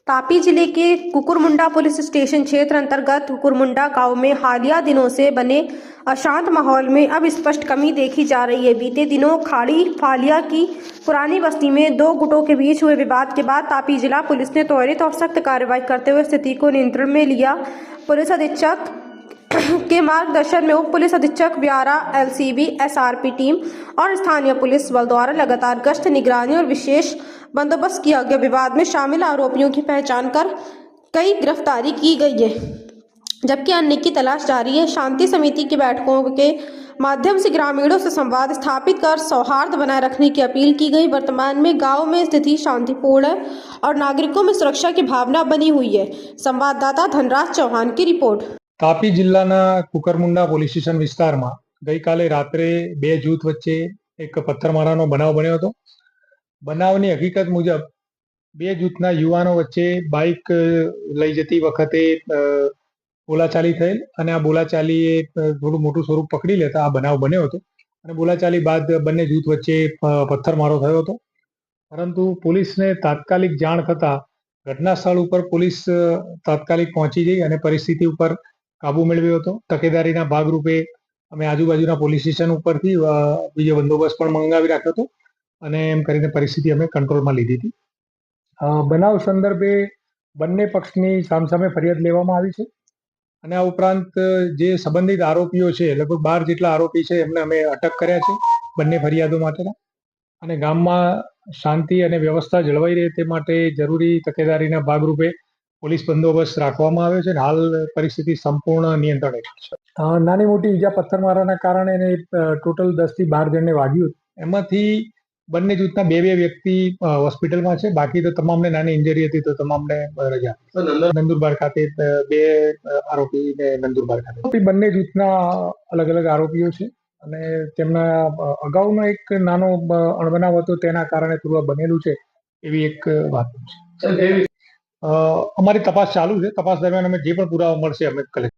तापी जिले के कुकुरमुंडा police station क्षेत्र अंतर्गत कुकुरमुंडा गांव में हालिया दिनों से बने अशांत माहौल में अब स्पष्ट कमी देखी जा रही है। बीते दिनों खाड़ी फालिया की पुरानी बस्ती में दो गुटों के बीच हुए विवाद के बाद तापी जिला पुलिस ने त्वरित और सख्त कार्रवाई करते हुए स्थिति को नियंत्रण में लिया। पुलिस अधीक्षक के मार्गदर्शन में उप पुलिस अधीक्षक व्यारा, एलसीबी, एसआरपी टीम और स्थानीय पुलिस बल द्वारा लगातार गश्त, निगरानी और विशेष बंदोबस्त किया गया। विवाद में शामिल आरोपियों की पहचान कर कई गिरफ्तारी की गई है, जबकि अन्य की तलाश जारी है। शांति समिति की बैठकों के माध्यम से ग्रामीणों से संवाद स्थापित कर सौहार्द बनाए रखने की अपील की गई। वर्तमान में गांव में स्थिति शांतिपूर्ण है और नागरिकों में सुरक्षा की भावना बनी हुई है। संवाददाता धनराज चौहान की रिपोर्ट। तापी जिल्लाના કુકરમુંડા પોલીસ સ્ટેશન વિસ્તારમાં ગઈકાલે રાત્રે બે જૂથ વચ્ચે એક પથ્થરમારાનો બનાવ બન્યો હતો. બનાવની હકીકત મુજબ બે જૂથના યુવાનો વચ્ચે બાઇક લઈ જતી વખતે બોલાચાલી થયેલ અને આ બોલાચાલીએ થોડું મોટું સ્વરૂપ પકડી લેતા આ બનાવ બન્યો હતો અને બોલાચાલી બાદ બંને જૂથ વચ્ચે પથ્થરમારો થયો હતો. પરંતુ પોલીસને તાત્કાલિક જાણ થતા ઘટના સ્થળ ઉપર પોલીસ તાત્કાલિક પહોંચી ગઈ અને પરિસ્થિતિ ઉપર કાબુ મેળવ્યો હતો. તકેદારીના ભાગરૂપે અમે આજુબાજુના પોલીસ સ્ટેશન ઉપરથી બીજો બંદોબસ્ત પણ મંગાવી રાખ્યો હતો અને એમ કરીને પરિસ્થિતિ અમે કંટ્રોલમાં લીધી હતી. બનાવ સંદર્ભે બંને પક્ષની સામસામે ફરિયાદ લેવામાં આવી છે અને આ ઉપરાંત જે સંબંધિત આરોપીઓ છે, લગભગ 12 જેટલા આરોપી છે, એમને અમે અટક કર્યા છે બંને ફરિયાદો માટેના. અને ગામમાં શાંતિ અને વ્યવસ્થા જળવાઈ રહે તે માટે જરૂરી તકેદારીના ભાગરૂપે પોલીસ બંદોબસ્ત રાખવામાં આવ્યો છે અને હાલ પરિસ્થિતિ સંપૂર્ણ નિયંત્રણ હેઠળ છે. નાની મોટી ઈજા પથ્થરમારાના કારણે ટોટલ 10 થી 12 જણને વાગ્યું. એમાંથી બંને જૂથના બે વ્યક્તિ હોસ્પિટલમાં છે, બાકી તો તમામને નાની ઇન્જરી હતી તો તમામને રજા. નંદુરબાર ખાતે બે આરોપીને નંદુરબાર ખાતે. બંને જૂથના અલગ અલગ આરોપીઓ છે અને તેમના અગાઉનો એક નાનો અણબનાવ હતો, તેના કારણે થોડું બનેલું છે એવી એક વાત છે. અમારી તપાસ ચાલુ છે. તપાસ દરમિયાન અમે જે પણ પુરાવા મળશે અમે કલેક્ટ